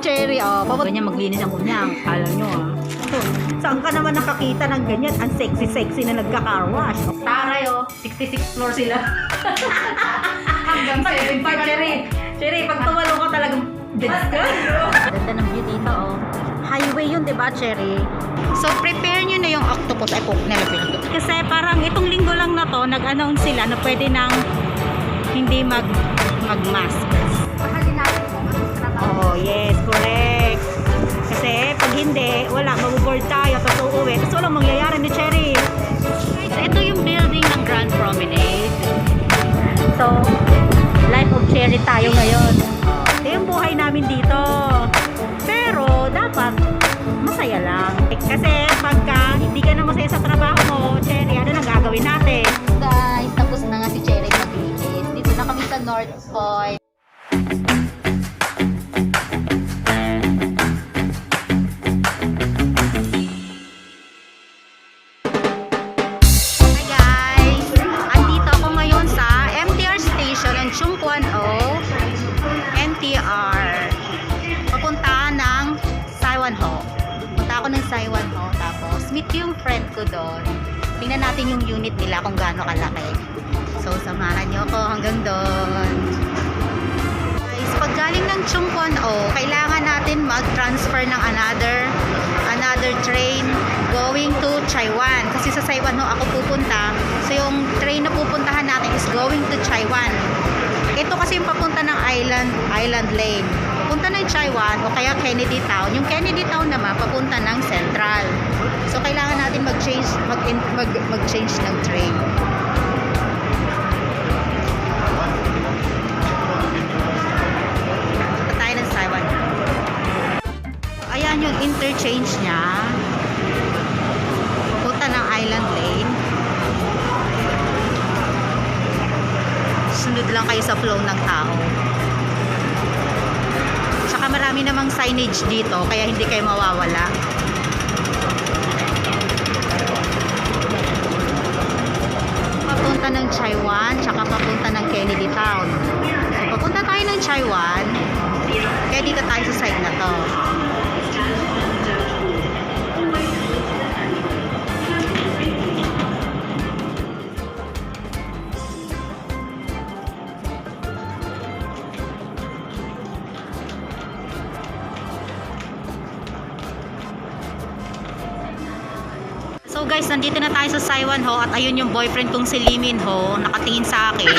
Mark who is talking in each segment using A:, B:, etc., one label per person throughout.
A: Cherry, oh. Ganyan maglinis ang kunyang. Alam nyo, ah. Saan ka naman nakakita ng ganyan? Ang sexy-sexy na nagka-car wash. Taray, oh. 66 floor sila. Hanggang 7 pa, Cherry. Cherry, pag tumalo ka talagang dead ka. Ganda ng view dito, oh. Highway yun, diba, Cherry? So, prepare nyo na yung octopus. Ay, kasi parang itong linggo lang na to, nag-announce sila na pwede nang hindi mag-mask. Oh, yes, correct. Kasi pag hindi, wala, mag-board tayo, tapos uuwi. Tapos walang mangyayari ni Cherry. So, ito yung building ng Grand Promenade. So, life of Cherry tayo ngayon. Ito yung buhay namin dito. Pero, dapat, masaya lang. Kasi pagka hindi ka na masaya sa trabaho mo, Cherry, ano nang gagawin natin?
B: Guys, tapos na nga si Cherry maglinis. Dito na kami sa North Point. Hi guys! Andito ako ngayon sa MTR station ng Chungkwon-o MTR. Papunta ng Saiwan-ho. Punta ako ng Saiwan-ho. Tapos meet yung friend ko doon. Tingnan natin yung unit nila kung gaano kalaki. So, samahan nyo ako hanggang doon. Guys, pag galing ng Chungkwon-o, kailangan natin mag-transfer ng another train going to Chaiwan. Kasi sa Saiwan-ho ako pupunta. So, yung train na pupuntahan natin is going to Chaiwan. Ito kasi yung papunta ng Island Lane. Papunta ng Chaiwan o kaya Kennedy Town. Yung Kennedy Town naman, papunta ng Central. So, kailangan natin mag-change ng train. Punta tayo ng Saiwan. Ayan yung interchange niya. Punta ng Island Lane. Sunod lang kayo sa flow ng tao. Tsaka marami namang signage dito, kaya hindi kayo mawawala. Papunta ng Chaiwan, tsaka papunta ng Kennedy Town. So, papunta tayo ng Chaiwan, kaya dito tayo sa side na to. So guys, nandito na tayo sa Saiwan-ho at ayun yung boyfriend kong si Lee Min-ho nakatingin sa akin.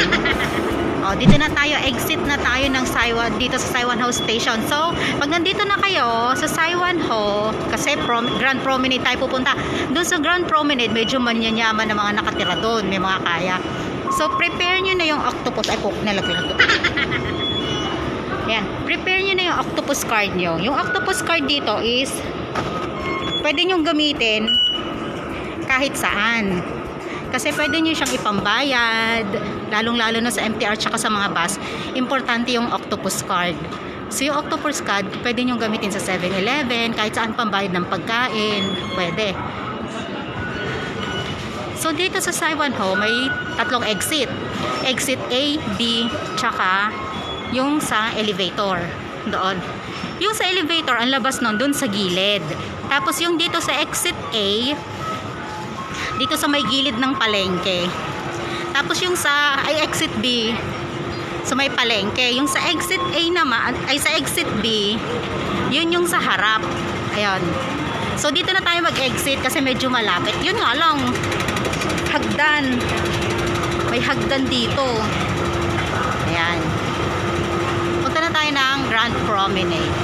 B: Dito na tayo, exit na tayo ng Saiwan, dito sa Saiwan-ho station. So, pag nandito na kayo sa Saiwan-ho, kasi Grand Promenade tayo pupunta. Doon sa Grand Promenade, medyo manyanyaman na mga nakatira doon, may mga kaya. So, prepare nyo na yung octopus. Ay, nalaglag ko. Ayan, prepare nyo na yung octopus card nyo. Yung octopus card dito is, pwede nyo gamitin kahit saan. Kasi pwede nyo siyang ipambayad, lalong-lalo na sa MTR tsaka sa mga bus. Importante yung octopus card. So yung octopus card, pwede nyo gamitin sa 7-Eleven, kahit saan pambayad ng pagkain, pwede. So dito sa Saiwan-ho, may tatlong exit. Exit A, B, tsaka yung sa elevator. Doon. Yung sa elevator, ang labas nun, dun sa gilid. Tapos yung dito sa exit A, dito sa may gilid ng palengke. Tapos yung sa exit B, sa may palengke. Yung sa exit A naman, ay sa exit B, yun yung sa harap. Ayan. So dito na tayo mag-exit kasi medyo malapit. Yun nga lang, hagdan. May hagdan dito. Ayan. Punta na tayo ng Grand Promenade.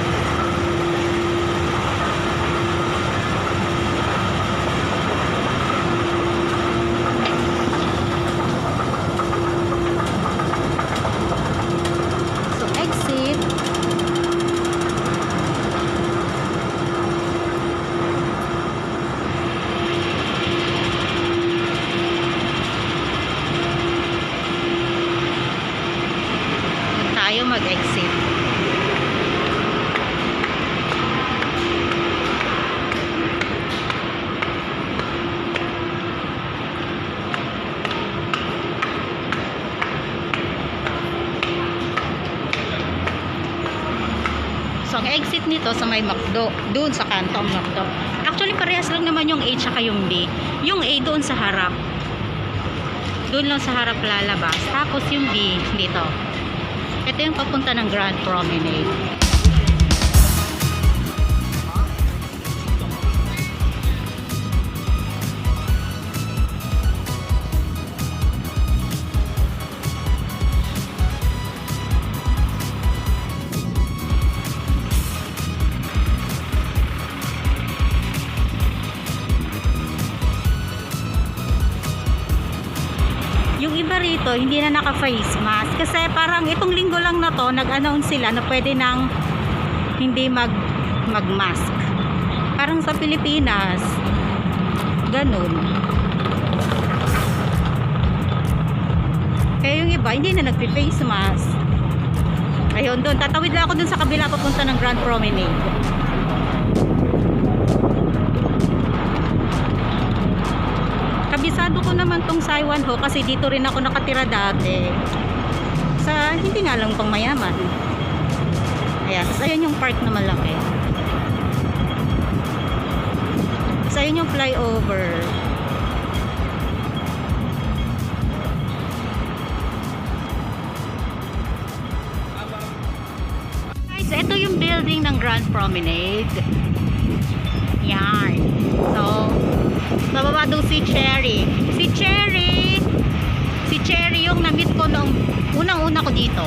B: Mag-exit. So, ang exit nito sa may McDo, doon sa kanto ang McDo. Actually parehas lang naman yung A tsaka yung B. Yung A doon sa harap. Doon lang sa harap lalabas. Tapos yung B dito. Ito yung papunta ng Grand Promenade. Yung iba rito, hindi na naka-face mask. Kasi parang itong linggo lang na to, nag-announce sila na pwede nang hindi mag-mask. Parang sa Pilipinas, ganun. Kaya yung iba, hindi na nagpi-face mask. Ayun, doon. Tatawid lang ako doon sa kabila papunta ng Grand Promenade. Kabisado ko naman tong Saiwan Ho kasi dito rin ako nakatira dati. Sa hindi nga lang pang mayaman. Ayan, tapos ayan yung park na malaki. Tapos ayan yung flyover. Guys, ito yung building ng Grand Promenade. Yan. So, bababa doon si Cherry. Si Cherry yung na-meet ko nung unang-una ko dito.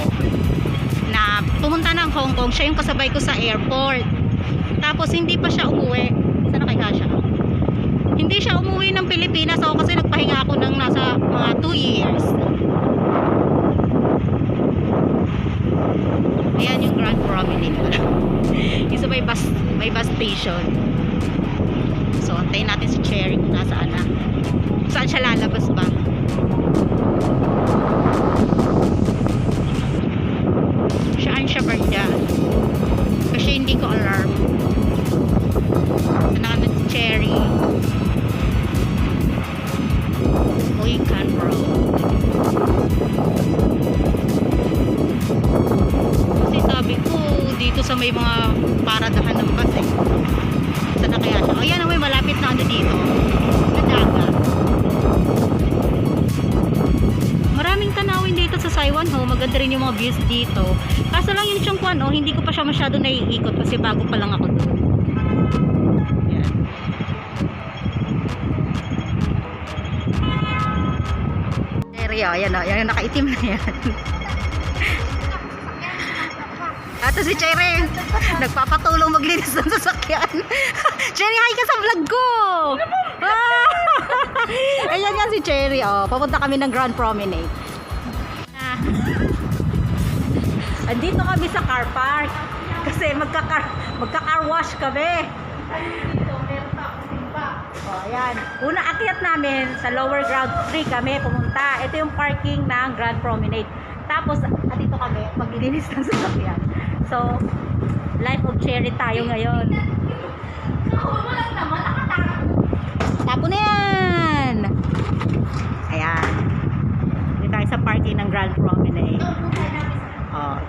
B: Na pumunta ng Hong Kong. Siya yung kasabay ko sa airport. Tapos hindi pa siya umuwi. Saan kaya siya? Hindi siya umuwi ng Pilipinas. So, kasi nagpahinga ako ng nasa mga 2 years. Ayan yung Grand Promenade. Yung sa may bus station. So, antayin natin si Cherry kung nasaan na. Saan siya lalabas ba? Saan siya ba dyan? Kasi hindi ko alarm. Saan na si Cherry? Uy, Canberra. Kasi sabi ko, dito sa may mga paradahan ng bus eh. Saan na kaya siya? O yan, may malapit na ano dito. Nadaga. Maraming tanawin dito sa Saiwan Ho. Maganda rin yung mga views dito. Kaso lang yung Chongquan, hindi ko pa siya masyado naiikot kasi bago pa lang ako doon. Yan. Area, yan o. Yan yung nakaitim na yan. Ato si Cherry, nagpapatulong maglinis ng sasakyan. Cherry, hi ka sa vlog ko! Ayan yan si Cherry, papunta kami ng Grand Promenade. Andito kami sa car park. Kasi magka-car wash kami. Ayan. Una akyat namin sa lower ground 3 kami pumunta. Ito yung parking ng Grand Promenade. Tapos, dito kami, maglilinis ng sasakyan. So, life of Cherry tayo ngayon. Tapo na yan! Ayan. Dito tayo sa parking ng Grand Promenade.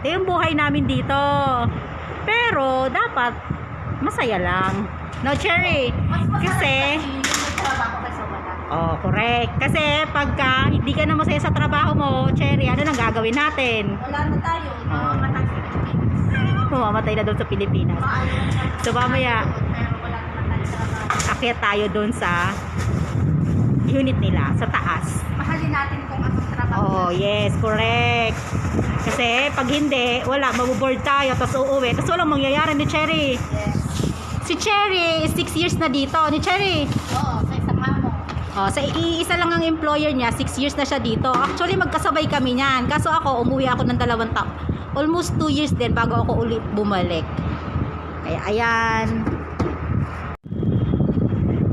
B: Ito yung buhay namin dito. Pero, dapat, masaya lang. No, Cherry? Kasi, correct. Kasi, pagka hindi ka na masaya sa trabaho mo, Cherry, ano nang gagawin natin?
C: Wala na tayo.
B: Mamamatay na doon sa Pilipinas. So mamaya akyat tayo doon sa unit nila sa taas.
C: Mahalin natin kung anong trabaho.
B: Yes, correct. Kasi pag hindi, wala, mabuboard tayo tapos uuwi. Tapos walang mangyayari ni Cherry.
C: Yes.
B: Si Cherry 6 years na dito. Ni Cherry,
C: Sa isang amo.
B: sa iisa lang ang employer niya, 6 years na siya dito. Actually magkasabay kami niyan. Kaso ako umuwi ako ng 2 taon. Almost 2 years din bago ako ulit bumalik. Kaya ayan.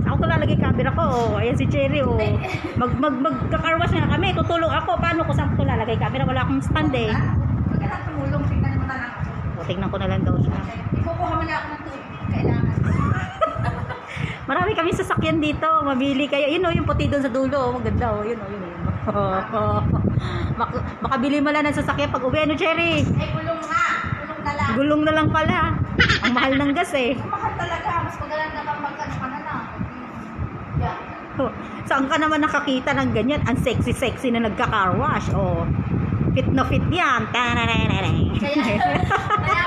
B: Ako ko lalagay camera ko. Ayan si Cherry. Magka-carwash na kami. Tutulong ako. Paano ko saan ko lalagay camera? Wala akong stand eh.
C: Huwag ka lang tumulong. Tingnan mo na lang ako.
B: Tingnan ko na lang daw siya.
C: Ikukuha mo na ako ng tubig. Kailangan.
B: Marami kami sasakyan dito. Mabili kayo. Yun yung puti doon sa dulo. Maganda yun. Makabili mo lang ng sasakyan pag uwi. Ano, Cherry?
C: Gulong na. Gulong na lang.
B: Gulong na lang pala. Ang
A: Ang mahal ng gas eh.
C: Mahal talaga. Mas maganda kapag ano na. Yeah.
A: Oh, saan ka naman nakakita ng ganyan? Ang sexy-sexy na nagka-car wash. Oh, fit na fit yan.
C: Kaya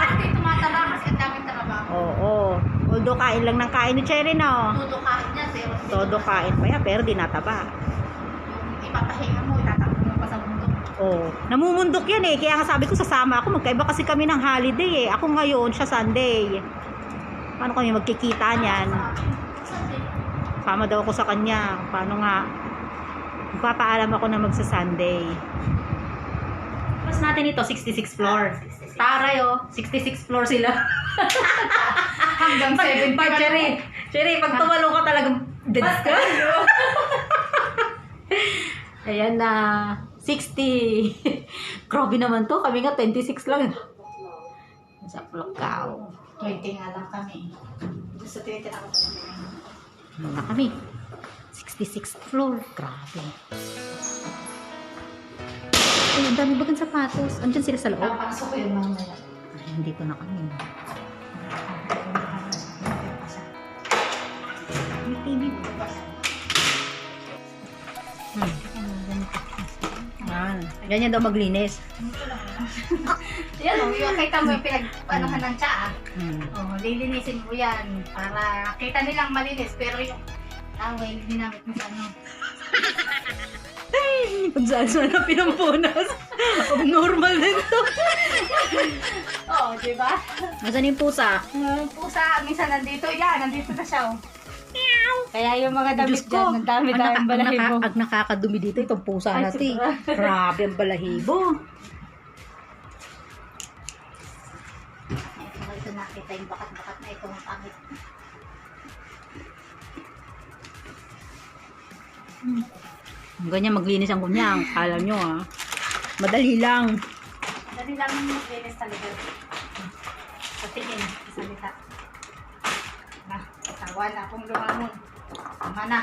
C: kasi tumataba kasi ang daming trabaho.
A: Oo. Although kain lang ng kain ni Cherry, no?
C: Todo kain niya.
A: Todo kain pa yan, pero di nataba.
C: Yung ipapahinga mo, itatakbo mo pa sa mundo.
A: Oh, namumundok yan eh. Kaya nga sabi ko sasama ako. Magkaiba kasi kami ng holiday eh. Ako ngayon, siya Sunday. Paano kami magkikita niyan? Sama daw ako sa kanya. Paano nga? Magpapaalam ako na magsa-Sunday. Mas natin ito, 66 floor. Taray oh, 66 floor sila.
C: Hanggang 70
A: Pag Cherry, pag tumalo ka talagang dead ka. Ayan na, 60. Grabe naman to, kami nga 26 lang. Sa Plocao.
C: 20 nga lang kami. Sa 20 ako pa
A: Na kami. 66th floor. Grabe. Ay, ang dami bagang sapatos. Andyan sila sa loob.
C: Napasok ko yung mamaya.
A: Ay, hindi pa na kami. May TV. Ganyan daw maglinis.
C: Yan o, yung kita mo yung pinag-anuhan ng tsaa.
A: Hmm.
C: Oh, lilinisin mo yan para kita nilang malinis pero yung away ginamit mo sa ano.
A: Kung saan na pinampunas. Abnormal din to.
C: Oo, di ba?
A: Nasaan yung pusa?
C: Pusa, minsan nandito. Yan, nandito na siya. Oh. Kaya yung mga damit
A: Diyos ko,
C: dyan, ang dami-dami balahibo.
A: Ang nakakadumi dito, itong pusa
C: Ay,
A: natin.
C: sobra.
A: Grabe ang balahibo.
C: Ito nakita yung bakat-bakat na ito ang pangit.
A: Ganyan maglinis ang kunyang. Alam nyo ah. Madali lang.
C: Dali lang yung linis talaga. Sa tingin, salita. Tawa na akong lumangon. Tama na.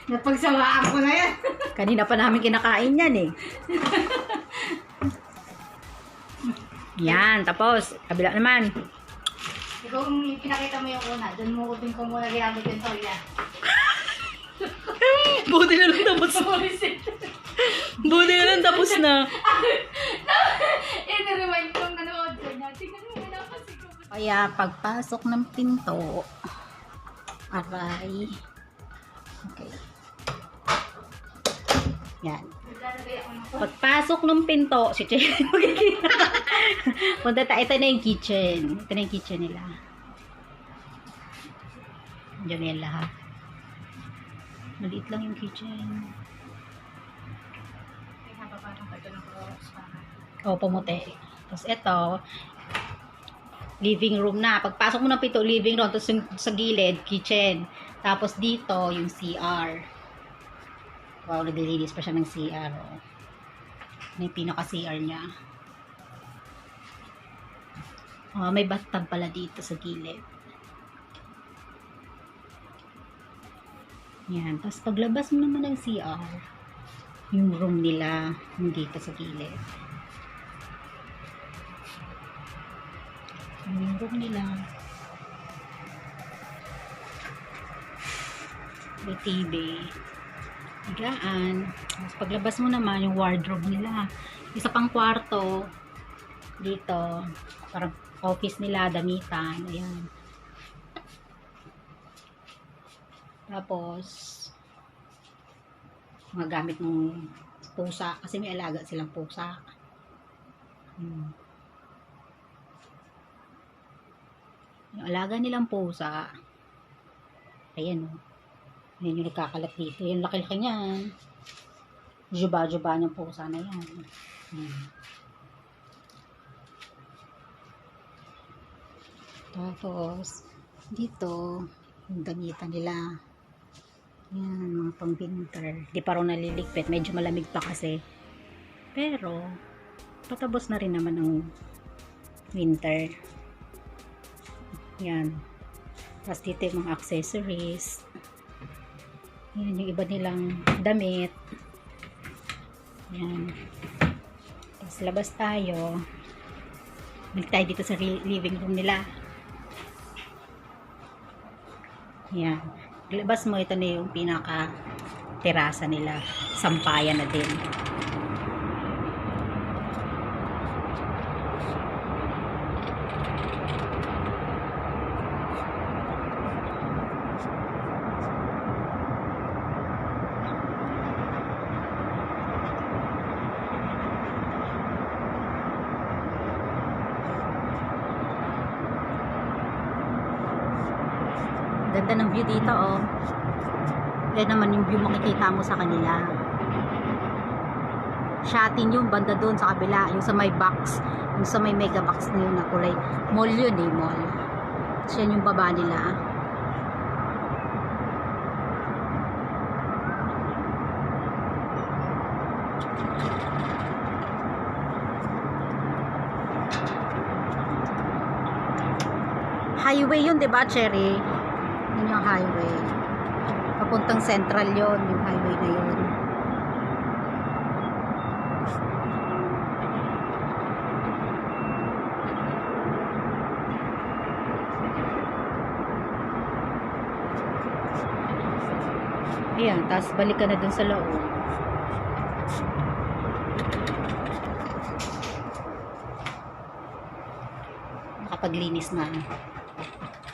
C: Napagsawaan ko na yan.
A: Kanina pa namin kinakain yan eh. Yan, tapos. Kabila naman.
C: Kung pinakita mo yung una, doon mo din ko muna ginamit yung toya.
A: Buti na lang tapos. Buti na lang tapos na.
C: I-remind kong nanood ko niya. Tingnan mo na kasi ko.
A: Kaya pagpasok ng pinto, aray. Okay. Yan.
C: Naglalagay ako ng
A: Pagpasok ng pinto, si Cherry magkikita. Punta tayo, ito na yung kitchen. Ito na yung kitchen nila. Diyan yan lahat. Maliit lang yung kitchen. O, pumuti. Tapos ito, living room na. Pagpasok mo ng pinto, living room. Tapos yung sa gilid, kitchen. Tapos dito, yung CR. Wow, naglilinis pa siya ng CR. Oh. May pinaka-CR niya. Oh, may bathtub pala dito sa gilid. Yan. Tapos paglabas mo naman ng CR, yung room nila, yung dito sa gilid. Yung room nila. May TV. Higaan. Tapos paglabas mo naman, yung wardrobe nila. Isa pang kwarto. Dito. Parang office nila, damitan. Ayan. Tapos, mga gamit ng pusa. Kasi may alaga silang pusa. Yung alaga nilang pusa. Ayan o. Yan yung nagkakalat dito. Yung laki-laki niyan. Juba-juba niyang pusa na yan. Tapos, dito, yung damitan nila. Yan, mga pang winter. Di pa rin naliligpit. Medyo malamig pa kasi. Pero, patabos na rin naman ng winter. Yan. Tapos dito yung mga accessories. Yan, yung iba nilang damit. Yan. Tapos labas tayo. Balik tayo dito sa living room nila. Yan. Labas mo, ito na yung pinaka terasa nila. Sampayan na din. Ganda ng view dito, oh. Yan naman yung view makikita mo sa kanila. Shatin yung banda doon sa kabila, yung sa may box, yung sa may mega box na yun na kulay. Mall yun eh, mall. So, yan yung baba nila. Highway yun, 'di ba, Cherry? Yun yung highway. Papuntang Central yun, yung highway na yun. Ayan, tapos balik ka na dun sa loob. Nakapaglinis na.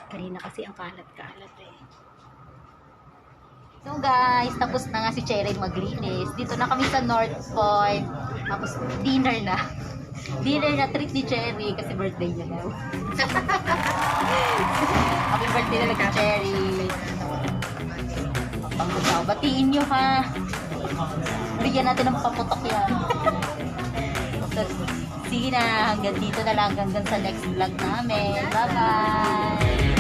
A: Kanina kasi ang kalat-kalat eh. So guys, tapos na nga si Cherry maglinis. Dito na kami sa North Point. Tapos dinner na. Dinner na treat ni Cherry kasi birthday niya daw. Happy birthday na lang kay Cherry. Pangutaw. Batiin nyo ha. Bigyan natin ng paputok yan. Sige na, hanggang dito na lang. Hanggang sa next vlog namin. Bye-bye!